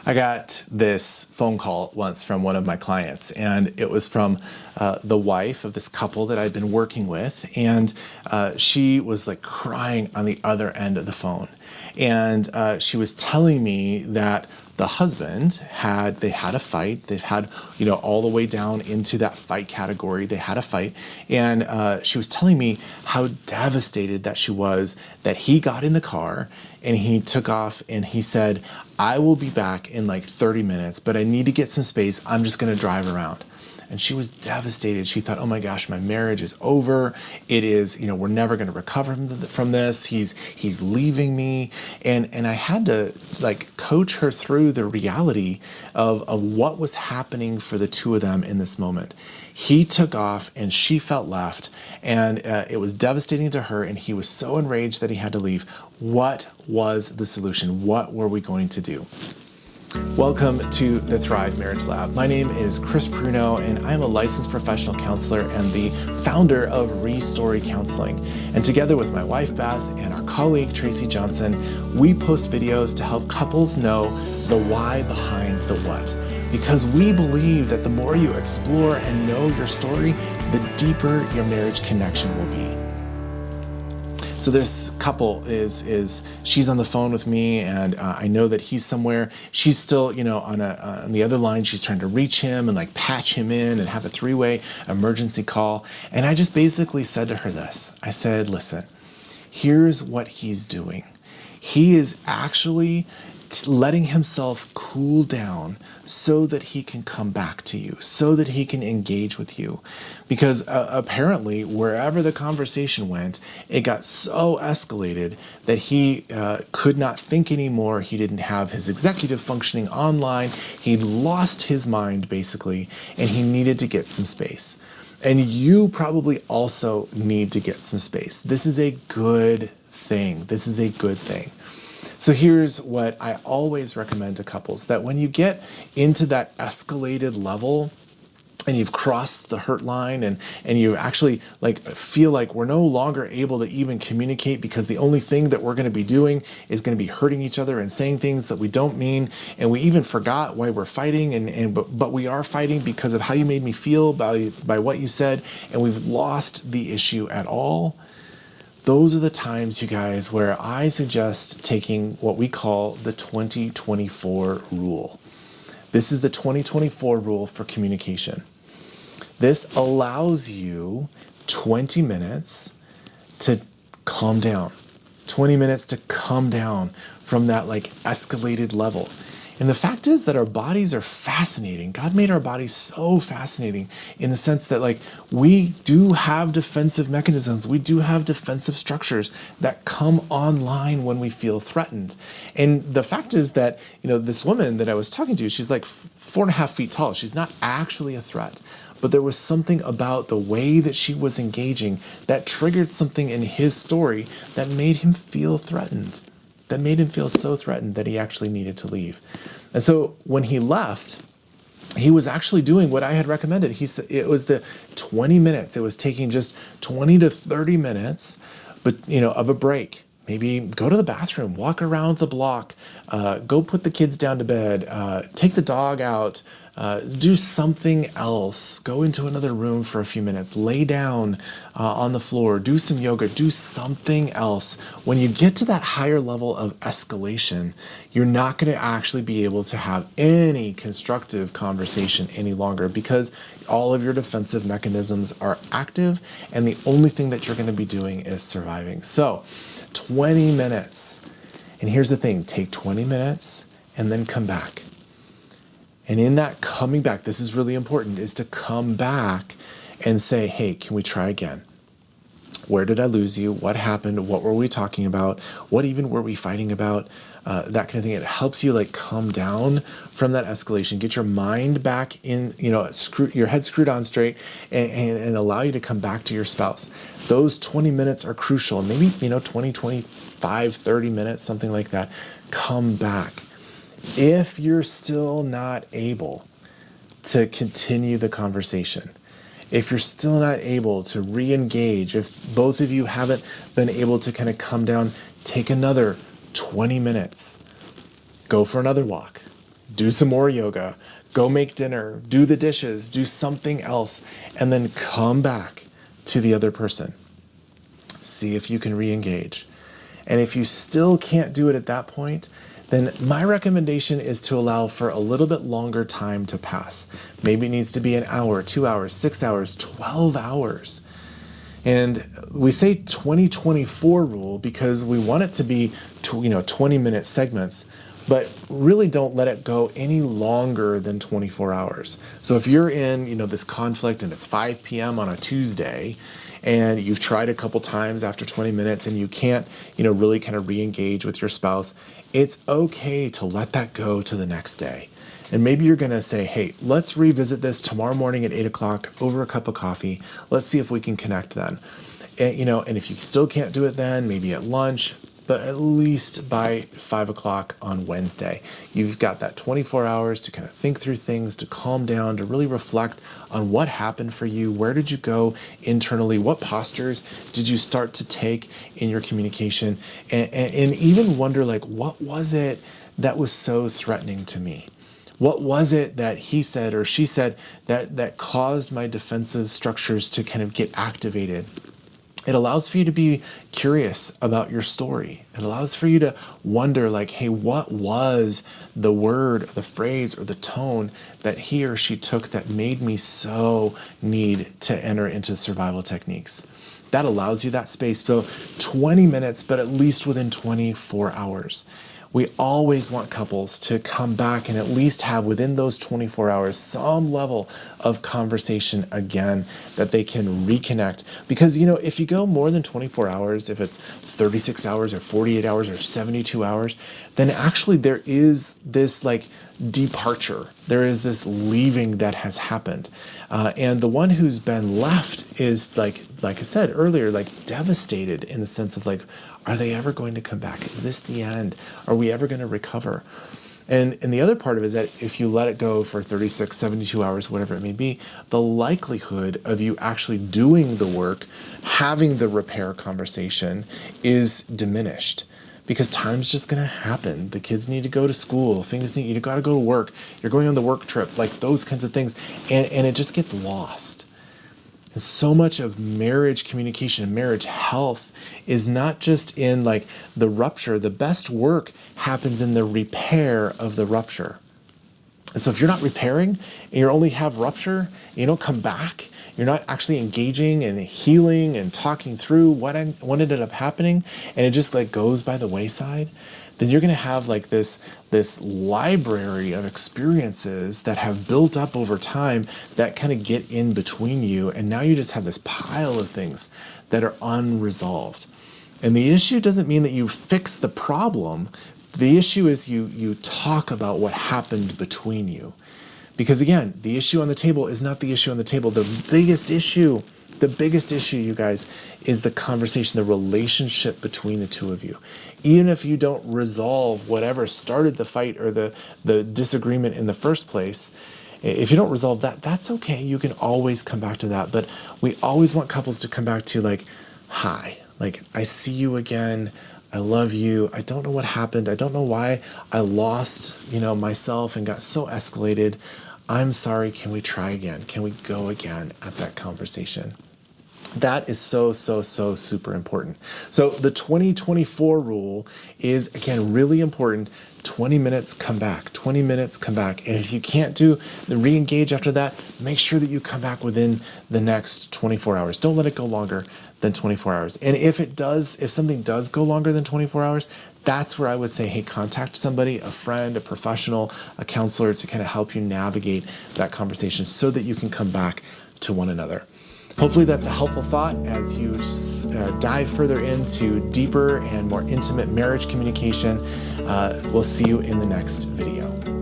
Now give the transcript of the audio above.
I got this phone call once from one of my clients, and it was from the wife of this couple that I'd been working with, and she was like crying on the other end of the phone. And she was telling me that the husband had a fight. They've had, all the way down into that fight category. They had a fight. And she was telling me how devastated that she was that he got in the car and he took off and he said, I will be back in like 30 minutes, but I need to get some space. I'm just going to drive around. And she was devastated. She thought, oh my gosh, my marriage is over. It is, we're never going to recover from this. He's leaving me. And I had to like coach her through the reality of what was happening for the two of them in this moment. He took off and she felt left, and it was devastating to her, and he was so enraged that he had to leave. What was the solution? What were we going to do? Welcome to the Thrive Marriage Lab. My name is Chris Pruno, and I am a licensed professional counselor and the founder of Restory Counseling. And together with my wife, Beth, and our colleague, Tracy Johnson, we post videos to help couples know the why behind the what. Because we believe that the more you explore and know your story, the deeper your marriage connection will be. So this couple she's on the phone with me, and I know that he's somewhere. She's still, on the other line. She's trying to reach him and like patch him in and have a three-way emergency call. And I just basically said to her this. I said, listen, here's what he's doing. He is actually letting himself cool down so that he can come back to you, so that he can engage with you. Because apparently, wherever the conversation went, it got so escalated that he could not think anymore. He didn't have his executive functioning online. He lost his mind, basically, and he needed to get some space. And you probably also need to get some space. This is a good thing. This is a good thing. So here's what I always recommend to couples, that when you get into that escalated level and you've crossed the hurt line and you actually like feel like we're no longer able to even communicate because the only thing that we're going to be doing is going to be hurting each other and saying things that we don't mean, and we even forgot why we're fighting, but we are fighting because of how you made me feel by what you said, and we've lost the issue at all. Those are the times, you guys, where I suggest taking what we call the 2024 rule. This is the 2024 rule for communication. This allows you 20 minutes to calm down, 20 minutes to come down from that like escalated level. And the fact is that our bodies are fascinating. God made our bodies so fascinating in the sense that like we do have defensive mechanisms. We do have defensive structures that come online when we feel threatened. And the fact is that, this woman that I was talking to, she's like 4.5 feet tall. She's not actually a threat. But there was something about the way that she was engaging that triggered something in his story that made him feel threatened. That made him feel so threatened that he actually needed to leave. And so when he left, he was actually doing what I had recommended. He said it was the 20 minutes. It was taking just 20 to 30 minutes, but of a break. Maybe go to the bathroom, walk around the block, go put the kids down to bed, take the dog out, do something else, go into another room for a few minutes, lay down on the floor, do some yoga, do something else. When you get to that higher level of escalation, you're not going to actually be able to have any constructive conversation any longer because all of your defensive mechanisms are active and the only thing that you're going to be doing is surviving. So 20 minutes. And here's the thing, take 20 minutes and then come back. And in that coming back, this is really important, is to come back and say, hey, can we try again? Where did I lose you? What happened? What were we talking about? What even were we fighting about? That kind of thing. It helps you like come down from that escalation, get your mind back in, your head screwed on straight and allow you to come back to your spouse. Those 20 minutes are crucial. Maybe, 20, 25, 30 minutes, something like that. Come back. If you're still not able to continue the conversation, if you're still not able to re-engage, if both of you haven't been able to kind of come down, take another 20 minutes. Go for another walk. do some more yoga, go make dinner, do the dishes, do something else, and then come back to the other person. See if you can re-engage. And if you still can't do it at that point, then my recommendation is to allow for a little bit longer time to pass. Maybe it needs to be an hour, 2 hours, 6 hours, 12 hours. And we say 20-24 rule because we want it to be 20-minute segments, but really don't let it go any longer than 24 hours. So if you're in this conflict and it's 5 p.m. on a Tuesday, and you've tried a couple times after 20 minutes and you can't really kind of re-engage with your spouse, it's okay to let that go to the next day. And maybe you're going to say, hey, let's revisit this tomorrow morning at 8 o'clock over a cup of coffee. Let's see if we can connect then. And if you still can't do it then, maybe at lunch, but at least by 5 o'clock on Wednesday. You've got that 24 hours to kind of think through things, to calm down, to really reflect on what happened for you. Where did you go internally? What postures did you start to take in your communication? And even wonder, what was it that was so threatening to me? What was it that he said or she said that caused my defensive structures to kind of get activated? It allows for you to be curious about your story. It allows for you to wonder, hey, what was the word, the phrase, or the tone that he or she took that made me so need to enter into survival techniques? That allows you that space. So 20 minutes, but at least within 24 hours. We always want couples to come back and at least have within those 24 hours some level of conversation again that they can reconnect. Because, if you go more than 24 hours, if it's 36 hours or 48 hours or 72 hours, then actually there is this departure. There is this leaving that has happened. And the one who's been left is like I said earlier, devastated in the sense of are they ever going to come back? Is this the end? Are we ever going to recover? And the other part of it is that if you let it go for 36, 72 hours, whatever it may be, the likelihood of you actually doing the work, having the repair conversation is diminished. Because time's just going to happen. The kids need to go to school. You got to go to work. You're going on the work trip, those kinds of things. And it just gets lost. And so much of marriage communication and marriage health is not just in the rupture. The best work happens in the repair of the rupture. And so if you're not repairing and you only have rupture, you don't come back, you're not actually engaging and healing and talking through what ended up happening, and it just goes by the wayside, then you're going to have this library of experiences that have built up over time that kind of get in between you, and now you just have this pile of things that are unresolved. And the issue doesn't mean that you fix the problem. The issue is you talk about what happened between you. Because again, the issue on the table is not the issue on the table. The biggest issue, you guys, is the conversation, the relationship between the two of you. Even if you don't resolve whatever started the fight or the disagreement in the first place, if you don't resolve that, that's okay. You can always come back to that. But we always want couples to come back to hi, I see you again. I love you. I don't know what happened. I don't know why I lost, myself and got so escalated. I'm sorry. Can we try again? Can we go again at that conversation? That is so super important. So the 20-24 rule is, again, really important. 20 minutes, come back. 20 minutes, come back. And if you can't do the re-engage after that, make sure that you come back within the next 24 hours. Don't let it go longer than 24 hours. And if something does go longer than 24 hours, that's where I would say, hey, contact somebody, a friend, a professional, a counselor to kind of help you navigate that conversation so that you can come back to one another. Hopefully that's a helpful thought as you dive further into deeper and more intimate marriage communication. We'll see you in the next video.